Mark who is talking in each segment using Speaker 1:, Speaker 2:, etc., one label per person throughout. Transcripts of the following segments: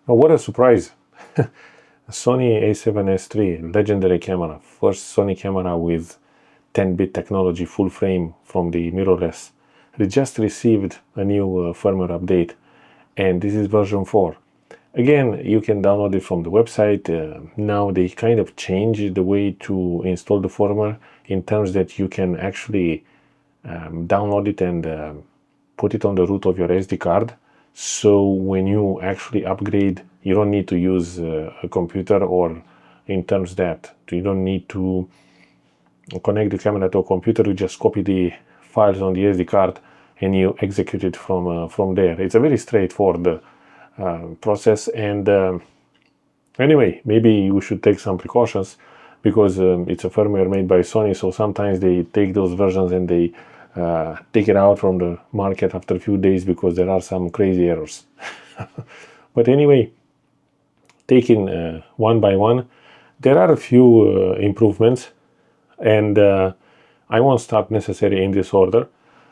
Speaker 1: What a surprise! Sony A7S3, legendary camera, first Sony camera with 10-bit technology full frame from the mirrorless. They just received a new firmware update, and this is version 4. Again, you can download it from the website. Now they kind of changed the way to install the firmware in terms that you can actually download it and put it on the root of your SD card. So when you actually upgrade, you don't need to use a computer, or in terms that you don't need to connect the camera to a computer. You just copy the files on the SD card and you execute it from there. It's a very straightforward process, and anyway, maybe you should take some precautions, because it's a firmware made by Sony, so sometimes they take those versions and they take it out from the market after a few days because there are some crazy errors. But anyway, taking one by one, there are a few improvements, and I won't start necessarily in this order.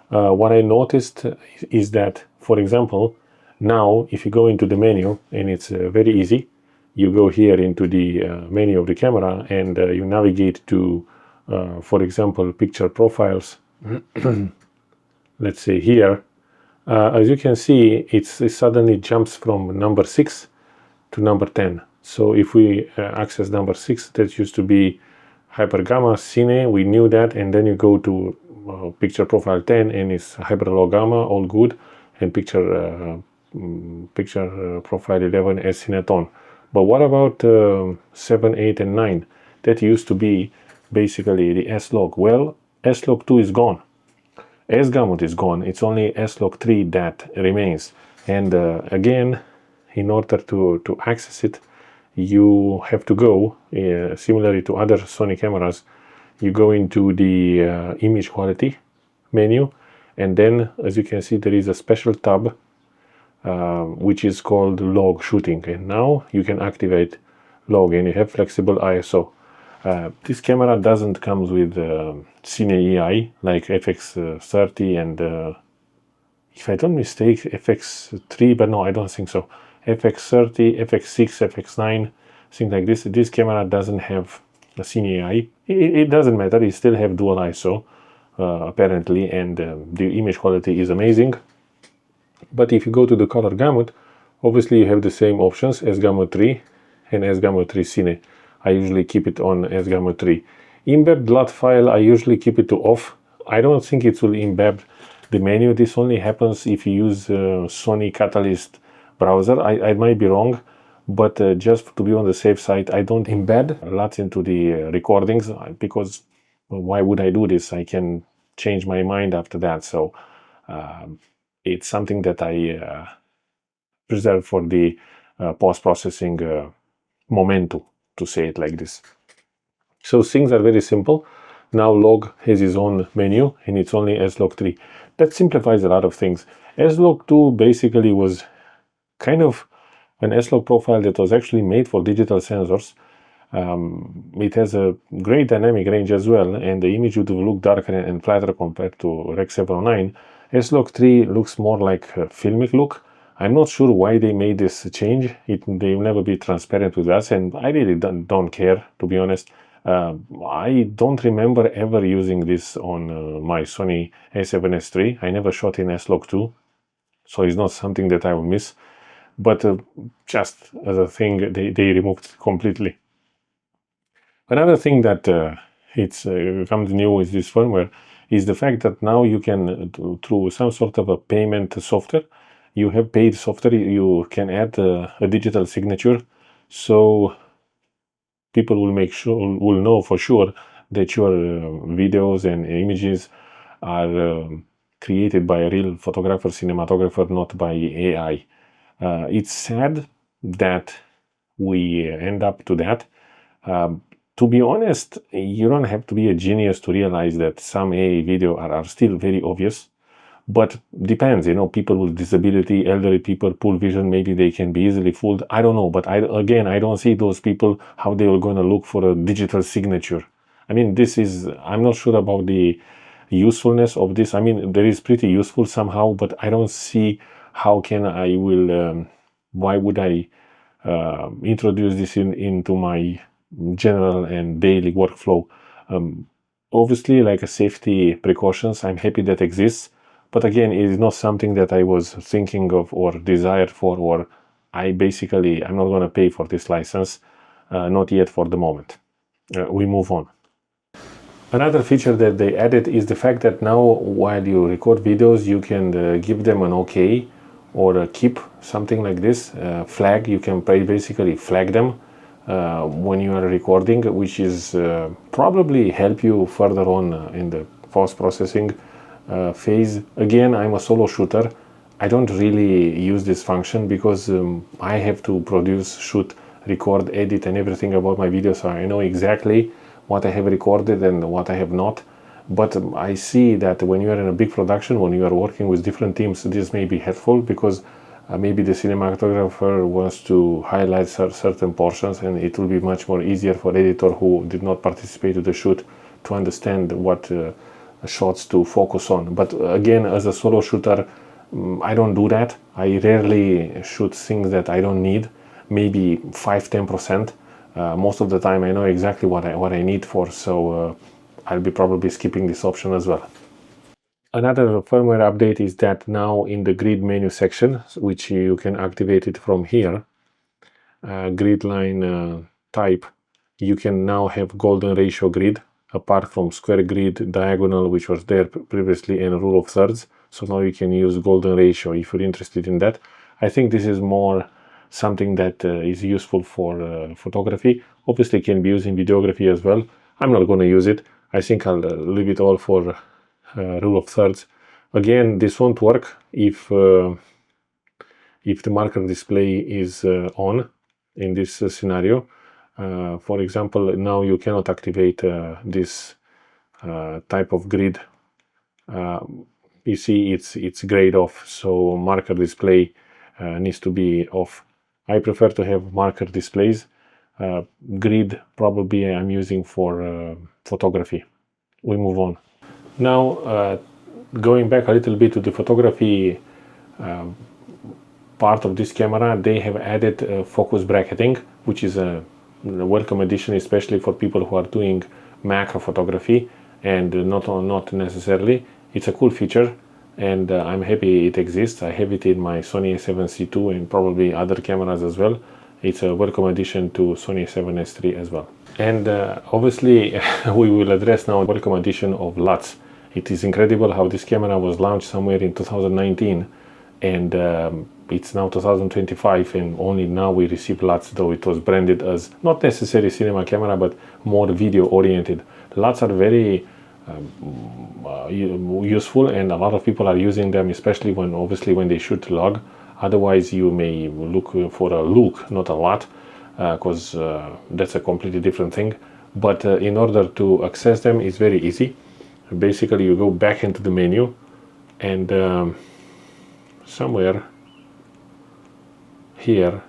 Speaker 1: What I noticed is that, for example, now if you go into the menu, and it's very easy, you go here into the menu of the camera and you navigate to, for example, picture profiles. Let's say here, as you can see, it suddenly jumps from number 6 to number 10. So if we access number 6, that used to be Hyper Gamma Cine, we knew that, and then you go to picture profile 10 and it's Hyper Low Gamma, all good, and picture profile 11 as Cineton. But what about 7, 8 and 9? That used to be basically the S-Log. Well, S-Log 2 is gone. S-Gamut is gone. It's only S-Log 3 that remains. And again, in order to access it, you have to go, similarly to other Sony cameras, you go into the image quality menu, and then, as you can see, there is a special tab which is called log shooting, and now you can activate log and you have flexible ISO. This camera doesn't come with Sony AI like FX30 and if I don't mistake FX3, but no, I don't think so. FX30, FX6, FX9, things like this. This camera doesn't have a Sony AI. It doesn't matter, it still have dual ISO apparently, and the image quality is amazing. But if you go to the color gamut, obviously you have the same options, S-Gamut 3 and S-Gamut 3 Cine. I usually keep it on S-Gamut 3. Embed LUT file, I usually keep it to off. I don't think it will embed the menu. This only happens if you use Sony Catalyst browser. I might be wrong, but just to be on the safe side, I don't embed LUT into the recordings, because why would I do this? I can change my mind after that. So it's something that I preserve for the post-processing momentum, to say it like this. So things are very simple. Now log has its own menu and it's only S-Log 3. That simplifies a lot of things. S-Log 2 basically was kind of an S-Log profile that was actually made for digital sensors. It has a great dynamic range as well, and the image would look darker and flatter compared to Rec. 709. S-Log 3 looks more like a filmic look. I'm not sure why they made this change. They will never be transparent with us, and I really don't care, to be honest. I don't remember ever using this on my Sony A7S3. I never shot in S-Log 2, so it's not something that I will miss. But just as a thing, they removed it completely. Another thing that comes new with this firmware is the fact that now you can, through some sort of a payment software, you have paid software, you can add a digital signature, so people will know for sure that your videos and images are created by a real photographer, cinematographer, not by AI. It's sad that we end up to that. To be honest, you don't have to be a genius to realize that some AI video are still very obvious, but depends, you know, people with disability, elderly people, poor vision, maybe they can be easily fooled. I don't know, but I don't see those people, how they are going to look for a digital signature. I mean, I'm not sure about the usefulness of this. I mean, there is pretty useful somehow, but I don't see how why would I introduce this into my general and daily workflow. Obviously, like a safety precautions, I'm happy that exists, but again, it is not something that I was thinking of or desired for, or I'm not going to pay for this license, not yet for the moment. We move on. Another feature that they added is the fact that now while you record videos, you can give them an OK or keep, something like this, flag. You can basically flag them when you are recording, which is probably help you further on in the post-processing phase. Again, I'm a solo shooter. I don't really use this function because I have to produce, shoot, record, edit and everything about my videos, so I know exactly what I have recorded and what I have not. But I see that when you are in a big production, when you are working with different teams, this may be helpful because maybe the cinematographer wants to highlight certain portions, and it will be much more easier for editor who did not participate to the shoot to understand what shots to focus on. But again, as a solo shooter, I don't do that. I rarely shoot things that I don't need, maybe 5-10%. Most of the time I know exactly what I need for, so I'll be probably skipping this option as well. Another firmware update is that now in the grid menu section, which you can activate it from here, grid line type, you can now have golden ratio grid, apart from square grid, diagonal, which was there previously, and rule of thirds. So now you can use golden ratio if you're interested in that. I think this is more something that is useful for photography. Obviously can be used in videography as well. I'm not going to use it. I think I'll leave it all for rule of thirds. Again, this won't work if the marker display is on in this scenario. For example, now you cannot activate this type of grid. You see it's grayed off, so marker display needs to be off. I prefer to have marker displays. Grid probably I'm using for photography. We move on. Now going back a little bit to the photography part of this camera, they have added focus bracketing, which is a welcome addition, especially for people who are doing macro photography and not necessarily. It's a cool feature, and I'm happy it exists. I have it in my Sony A7CII and probably other cameras as well. It's a welcome addition to Sony A7S III as well. And obviously we will address now welcome addition of LUTs. It is incredible how this camera was launched somewhere in 2019 and it's now 2025 and only now we receive LUTs, though it was branded as not necessarily cinema camera but more video oriented. LUTs are very useful, and a lot of people are using them, especially when they shoot log. Otherwise you may look for a look, not a LUT, because that's a completely different thing. But in order to access them, it's very easy. Basically you go back into the menu and somewhere here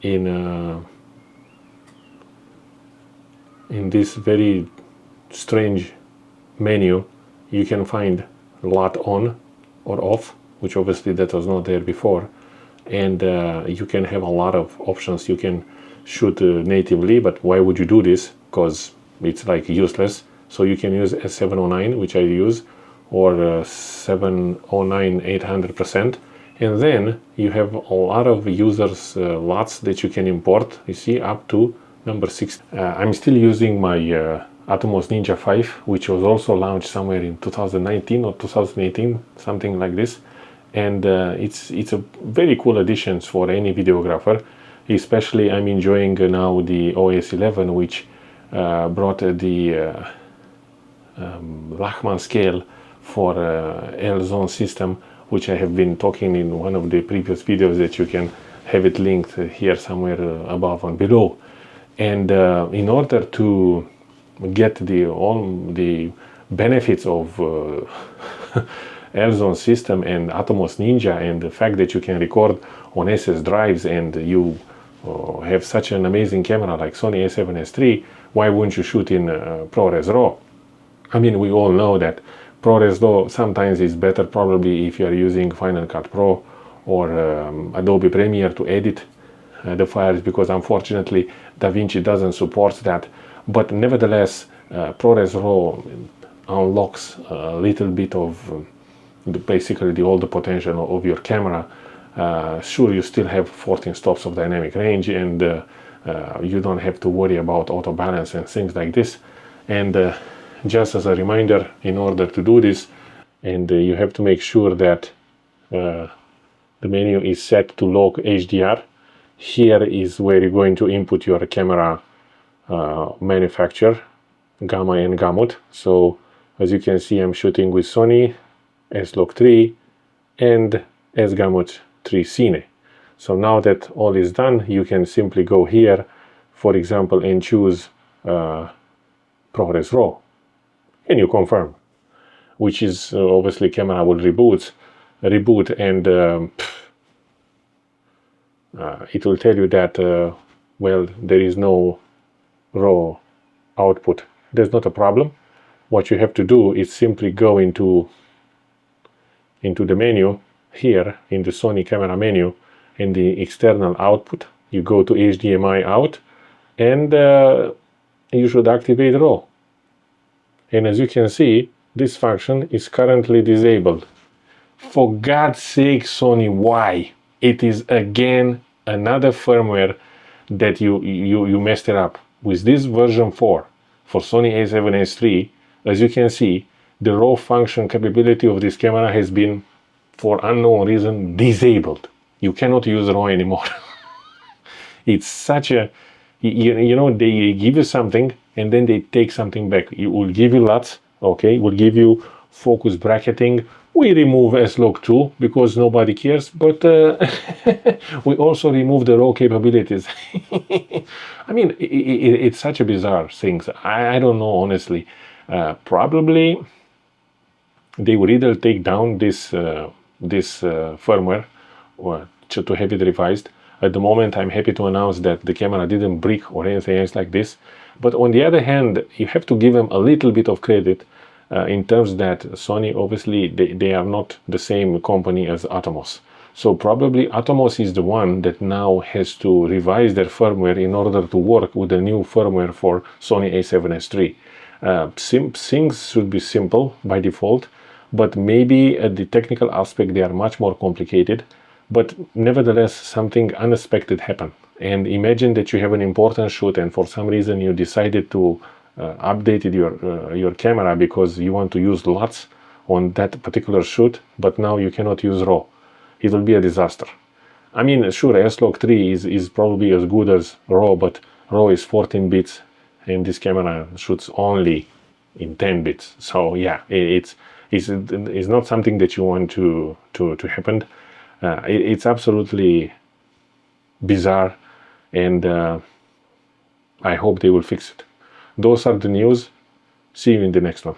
Speaker 1: in this very strange menu you can find LUT on or off, which obviously that was not there before, and you can have a lot of options. You can shoot natively, but why would you do this? Because it's like useless. So you can use S709, which I use, or 709 800%, and then you have a lot of users LUTs that you can import. You see, up to number 6. I'm still using my Atomos Ninja 5, which was also launched somewhere in 2019 or 2018, something like this. And it's a very cool addition for any videographer. Especially I'm enjoying now the OS11, which brought the Lachman scale for L-zone system, which I have been talking in one of the previous videos that you can have it linked here somewhere above and below. And in order to get all the benefits of L-zone system and Atomos Ninja, and the fact that you can record on SS drives, and you have such an amazing camera like Sony A7S III, why wouldn't you shoot in ProRes RAW? I mean, we all know that ProRes RAW sometimes is better probably if you are using Final Cut Pro or Adobe Premiere to edit the files, because unfortunately DaVinci doesn't support that. But nevertheless, ProRes RAW unlocks a little bit of basically all the potential of your camera. Sure, you still have 14 stops of dynamic range, and you don't have to worry about auto balance and things like this. And just as a reminder, in order to do this, and you have to make sure that the menu is set to log HDR. Here is where you're going to input your camera manufacturer, gamma and gamut. So as you can see, I'm shooting with Sony A7CII and S-Gamut 3 Cine. So now that all is done, you can simply go here, for example, and choose ProRes RAW, and you confirm, which is obviously camera will reboot, and it will tell you that well, there is no RAW output. There's not a problem. What you have to do is simply go into the menu here in the Sony camera menu, in the external output. You go to HDMI out, and you should activate RAW. And as you can see, this function is currently disabled. For God's sake, Sony, why? It is again another firmware that you messed it up. With this version 4 for Sony A7SIII, as you can see, the RAW function capability of this camera has been, for unknown reason, disabled. You cannot use RAW anymore. It's such a, you know, they give you something and then they take something back. It will give you LUTs, okay, will give you focus bracketing. We remove S-Log2 because nobody cares, but we also remove the RAW capabilities. I mean, it's such a bizarre thing. I don't know, honestly. Probably they will either take down this firmware or to have it revised. At the moment, I'm happy to announce that the camera didn't break or anything else like this. But on the other hand, you have to give them a little bit of credit in terms that Sony, obviously, they are not the same company as Atomos. So probably Atomos is the one that now has to revise their firmware in order to work with the new firmware for Sony A7SIII. Things should be simple by default, but maybe at the technical aspect they are much more complicated. But nevertheless, something unexpected happened. And imagine that you have an important shoot, and for some reason you decided to update your camera because you want to use LUTs on that particular shoot, but now you cannot use RAW. It will be a disaster. I mean, sure, S-Log3 is probably as good as RAW, but RAW is 14 bits, and this camera shoots only in 10 bits. So yeah, it's not something that you want to happen. It's absolutely bizarre, and I hope they will fix it. Those are the news. See you in the next one.